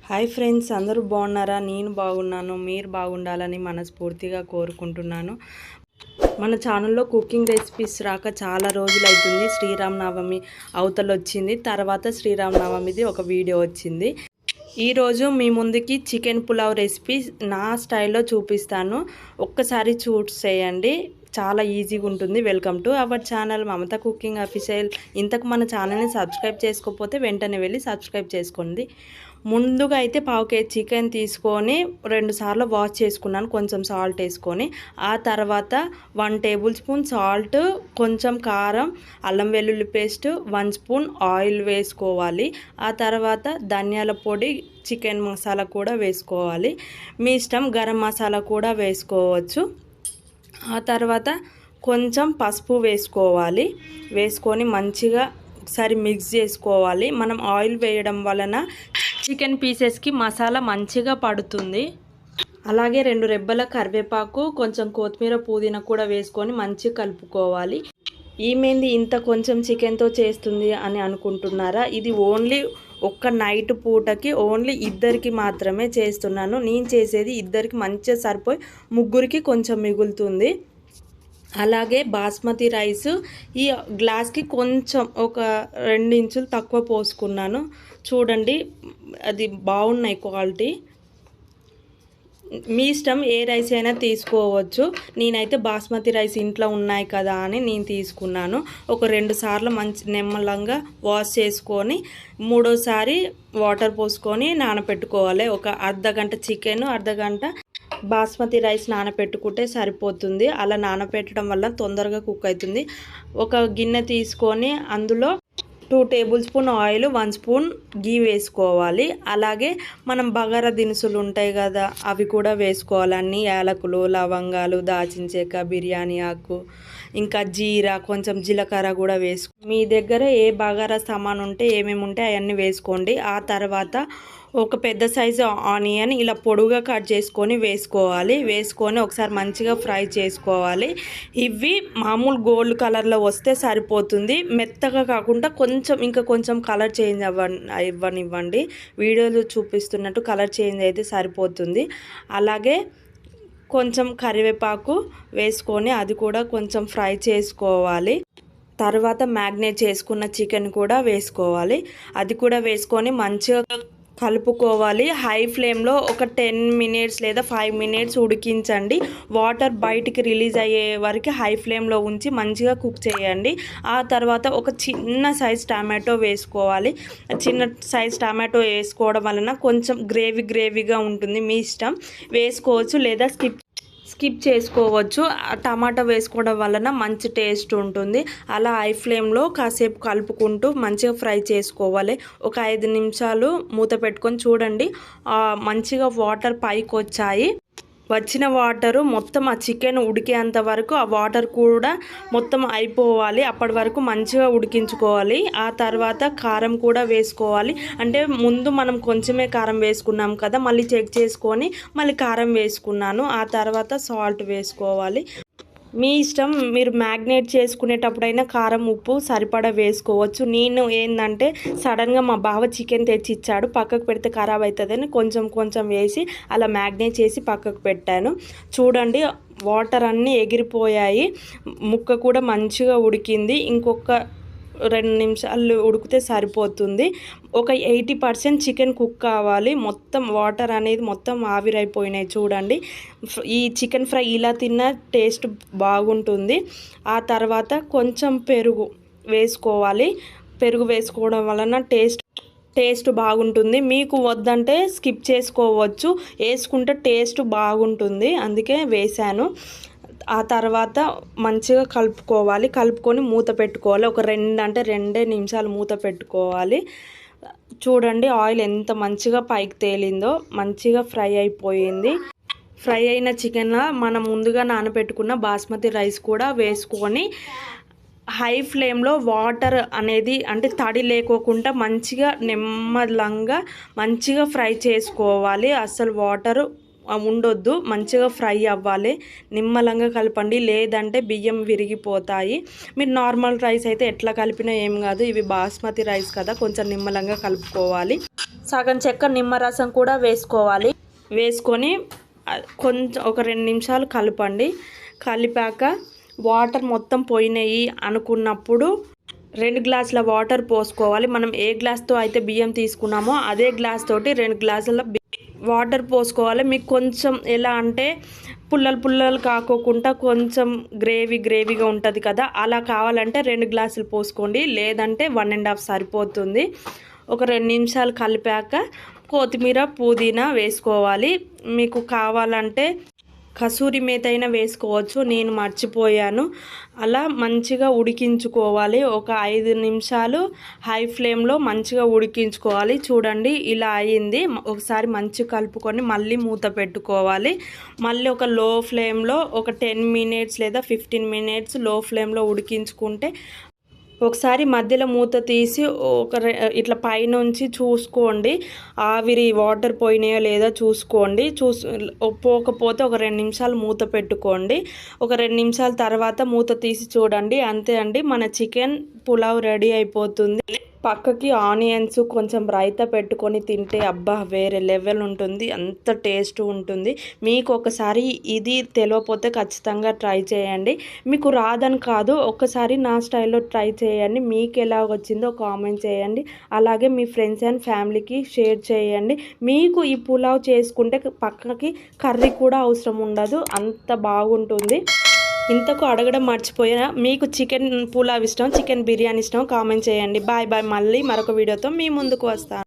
Hi friends, అందరూ బాగున్నారా? నేను బాగున్నాను. మీరు బాగుండాలని మనస్ఫూర్తిగా కోరుకుంటున్నాను. మన ఛానల్లో కుకింగ్ రెసిపీస్ రాక చాలా రోజులు అవుతుంది. శ్రీరామనవమి అవతలొచ్చింది, తర్వాత శ్రీరామనవమిది ఒక వీడియో వచ్చింది. ఈరోజు మీ ముందుకి చికెన్ పులావ్ రెసిపీ నా స్టైల్లో చూపిస్తాను. ఒక్కసారి చూసేయండి, చాలా ఈజీగా ఉంటుంది. Welcome to our channel Mamata cooking official. ఇంతకు మన ఛానల్ని సబ్స్క్రైబ్ చేసుకోకపోతే వెంటనే వెళ్ళి సబ్స్క్రైబ్ చేసుకోండి. ముందుగా అయితే పావు కేజీ చికెన్ తీసుకొని 2 సార్లు వాష్ చేసుకున్నాను, కొంచెం సాల్ట్ వేసుకొని. ఆ తర్వాత 1 టేబుల్ స్పూన్ సాల్ట్, కొంచెం కారం, అల్లం వెల్లుల్లి పేస్ట్, 1 స్పూన్ ఆయిల్ వేసుకోవాలి. ఆ తర్వాత ధనియాల పొడి, చికెన్ మసాలా కూడా వేసుకోవాలి. మీ ఇష్టం, గరం మసాలా కూడా వేసుకోవచ్చు. ఆ తర్వాత కొంచెం పసుపు వేసుకోవాలి. వేసుకొని మంచిగా ఒకసారి మిక్స్ చేసుకోవాలి. మనం ఆయిల్ వేయడం వలన చికెన్ పీసెస్కి మసాలా మంచిగా పడుతుంది. అలాగే 2 రెబ్బల కరివేపాకు, కొంచెం కొత్తిమీర, పుదీనా కూడా వేసుకొని మంచిగా కలుపుకోవాలి. ఈమెంది ఇంత కొంచెం చికెన్తో చేస్తుంది అని అనుకుంటున్నారా? ఇది ఓన్లీ ఒక్క నైట్ పూటకి ఓన్లీ ఇద్దరికి మాత్రమే చేస్తున్నాను. నేను చేసేది ఇద్దరికి మంచిగా సరిపోయి ముగ్గురికి కొంచెం మిగులుతుంది. అలాగే బాస్మతి రైస్ ఈ గ్లాస్కి కొంచెం ఒక 2 ఇంచులు తక్కువ పోసుకున్నాను. చూడండి, అది బాగున్నాయి క్వాలిటీ. మీ ఇష్టం, ఏ రైస్ అయినా తీసుకోవచ్చు. నేనైతే బాస్మతి రైస్ ఇంట్లో ఉన్నాయి కదా అని నేను తీసుకున్నాను. ఒక 2 సార్లు మంచి నిమ్మలంగా వాష్ చేసుకొని మూడోసారి వాటర్ పోసుకొని నానబెట్టుకోవాలి. ఒక అర్ధగంట చికెన్, అర్ధగంట బాస్మతి రైస్ నానబెట్టుకుంటే సరిపోతుంది. అలా నానబెట్టడం వల్ల తొందరగా కుక్ అవుతుంది. ఒక గిన్నె తీసుకొని అందులో 2 టేబుల్ స్పూన్ ఆయిల్, 1 స్పూన్ గీ వేసుకోవాలి. అలాగే మనం బగారా దినుసులు ఉంటాయి కదా, అవి కూడా వేసుకోవాలి. అన్ని యాలకులు, లవంగాలు, దాల్చిన చెక్క, బిర్యానీ ఆకు, ఇంకా జీరా, కొంచెం జీలకర్ర కూడా మీ దగ్గర ఏ బగారా సామాన్ ఉంటే ఏమేమి ఉంటే అవన్నీ వేసుకోండి. ఆ తర్వాత ఒక పెద్ద సైజు ఆనియన్ ఇలా పొడుగా కట్ చేసుకొని వేసుకోవాలి. వేసుకొని ఒకసారి మంచిగా ఫ్రై చేసుకోవాలి. ఇవి మామూలు గోల్డ్ కలర్లో వస్తే సరిపోతుంది. మెత్తగా కాకుండా ఇంకా కొంచెం కలర్ చేంజ్ ఇవ్వనివ్వండి. వీడియోలో చూపిస్తున్నట్టు కలర్ చేంజ్ అయితే సరిపోతుంది. అలాగే కొంచెం కరివేపాకు వేసుకొని అది కూడా కొంచెం ఫ్రై చేసుకోవాలి. తర్వాత మ్యాగ్నేట్ చేసుకున్న చికెన్ కూడా వేసుకోవాలి. అది కూడా వేసుకొని మంచిగా కలుపుకోవాలి. హై ఫ్లేమ్లో ఒక 10 మినిట్స్ లేదా 5 మినిట్స్ ఉడికించండి. వాటర్ బయటికి రిలీజ్ అయ్యే వరకు హై ఫ్లేమ్లో ఉంచి మంచిగా కుక్ చేయండి. ఆ తర్వాత ఒక చిన్న సైజ్ టమాటో వేసుకోవాలి. చిన్న సైజ్ టమాటో వేసుకోవడం వలన కొంచెం గ్రేవీగా ఉంటుంది. మీ ఇష్టం, వేసుకోవచ్చు లేదా స్కిప్ చేసుకోవచ్చు. టమాటా వేసుకోవడం వలన మంచి టేస్ట్ ఉంటుంది. అలా హై ఫ్లేమ్లో కాసేపు కలుపుకుంటూ మంచిగా ఫ్రై చేసుకోవాలి. ఒక 5 నిమిషాలు మూత పెట్టుకొని చూడండి, మంచిగా వాటర్ పైకి వచ్చాయి. వచ్చిన వాటరు మొత్తం ఆ చికెన్ ఉడికేంత వరకు ఆ వాటర్ కూడా మొత్తం అయిపోవాలి. అప్పటి వరకు మంచిగా ఉడికించుకోవాలి. ఆ తర్వాత కారం కూడా వేసుకోవాలి. అంటే ముందు మనం కొంచెమే కారం వేసుకున్నాం కదా, మళ్ళీ చెక్ చేసుకొని మళ్ళీ కారం వేసుకున్నాను. ఆ తర్వాత సాల్ట్ వేసుకోవాలి. మీ ఇష్టం, మీరు మ్యాగ్నేట్ చేసుకునేటప్పుడైనా కారం, ఉప్పు సరిపడా వేసుకోవచ్చు. నేను ఏంటంటే సడన్గా మా బావ చికెన్ తెచ్చి ఇచ్చాడు, పక్కకు పెడితే ఖరాబ్ అవుతుందని కొంచెం వేసి అలా మ్యాగ్నేట్ చేసి పక్కకు పెట్టాను. చూడండి, వాటర్ అన్నీ ఎగిరిపోయాయి, ముక్క కూడా మంచిగా ఉడికింది. ఇంకొక 2 నిమిషాలు ఉడికితే సరిపోతుంది. ఒక 80% చికెన్ కుక్ కావాలి. మొత్తం వాటర్ అనేది మొత్తం ఆవిరైపోయినాయి. చూడండి, ఈ చికెన్ ఫ్రై ఇలా తిన్న టేస్ట్ బాగుంటుంది. ఆ తర్వాత కొంచెం పెరుగు వేసుకోవాలి. పెరుగు వేసుకోవడం వలన టేస్ట్ బాగుంటుంది. మీకు వద్దంటే స్కిప్ చేసుకోవచ్చు, వేసుకుంటే టేస్ట్ బాగుంటుంది, అందుకే వేశాను. ఆ తర్వాత మంచిగా కలుపుకొని మూత పెట్టుకోవాలి. ఒక 2 నిమిషాలు మూత పెట్టుకోవాలి. చూడండి, ఆయిల్ ఎంత మంచిగా పైకి తేలిందో, మంచిగా ఫ్రై అయిపోయింది. ఫ్రై అయిన చికెన్లో మనం ముందుగా నానబెట్టుకున్న బాస్మతి రైస్ కూడా వేసుకొని హై ఫ్లేమ్లో వాటర్ అనేది అంటే తడి లేకోకుండా మంచిగా నెమ్మలంగా మంచిగా ఫ్రై చేసుకోవాలి. అసలు వాటర్ ఉండొద్దు, మంచిగా ఫ్రై అవ్వాలి. నిమ్మలంగా కలపండి, లేదంటే బియ్యం విరిగిపోతాయి. మీరు నార్మల్ రైస్ అయితే ఎట్లా కలిపినా ఏం కాదు, ఇవి బాస్మతి రైస్ కదా, కొంచెం నిమ్మలంగా కలుపుకోవాలి. సగం చెక్క నిమ్మరసం కూడా వేసుకోవాలి. వేసుకొని కొంచెం ఒక 2 నిమిషాలు కలపండి. కలిపాక వాటర్ మొత్తం పోయినాయి అనుకున్నప్పుడు 2 గ్లాసుల వాటర్ పోసుకోవాలి. మనం ఏ గ్లాస్తో అయితే బియ్యం తీసుకున్నామో అదే గ్లాస్ తోటి 2 గ్లాసుల వాటర్ పోసుకోవాలి. మీకు కొంచెం ఎలా అంటే పుల్లలు కాకోకుండా కొంచెం గ్రేవీగా ఉంటుంది కదా, అలా కావాలంటే 2 గ్లాసులు పోసుకోండి, లేదంటే 1.5 సరిపోతుంది. ఒక 2 నిమిషాలు కలిపాక కొత్తిమీర పుదీనా వేసుకోవాలి. మీకు కావాలంటే కసూరి మేతి అయినా వేసుకోవచ్చు, నేను మర్చిపోయాను. అలా మంచిగా ఉడికించుకోవాలి. ఒక 5 నిమిషాలు హై ఫ్లేమ్లో మంచిగా ఉడికించుకోవాలి. చూడండి ఇలా అయ్యింది. ఒకసారి మంచిగా కలుపుకొని మళ్ళీ మూత పెట్టుకోవాలి. మళ్ళీ ఒక లో ఫ్లేమ్లో ఒక 10 మినిట్స్ లేదా 15 మినిట్స్ లో ఫ్లేమ్లో ఉడికించుకుంటే, ఒకసారి మధ్యలో మూత తీసి ఇట్లా పైనుంచి చూసుకోండి, ఆవిరి వాటర్ పోయినాయో లేదో చూసుకోండి. పోకపోతే ఒక 2 నిమిషాలు మూత పెట్టుకోండి. ఒక 2 నిమిషాల తర్వాత మూత తీసి చూడండి. అంతే అండి, మన చికెన్ పులావ్ రెడీ అయిపోతుంది. పక్కకి ఆనియన్స్ కొంచెం రైతా పెట్టుకొని తింటే అబ్బా వేరే లెవెల్ ఉంటుంది, అంత టేస్ట్ ఉంటుంది. మీకు ఒకసారి ఇది తెలియకపోతే ఖచ్చితంగా ట్రై చేయండి. మీకు రాదని కాదు, ఒక్కసారి నా స్టైల్లో ట్రై చేయండి. మీకు ఎలా వచ్చిందో కామెంట్ చేయండి. అలాగే మీ ఫ్రెండ్స్ అండ్ ఫ్యామిలీకి షేర్ చేయండి. మీకు ఈ పులావ్ చేసుకుంటే పక్కకి కర్రీ కూడా అవసరం ఉండదు, అంత బాగుంటుంది. ఇంతకు అడగడం మర్చిపోయినా, మీకు చికెన్ పులావ్ ఇష్టం, చికెన్ బిర్యానీ ఇష్టం కామెంట్ చేయండి. బాయ్. మళ్ళీ మరొక వీడియోతో మీ ముందుకు వస్తాను.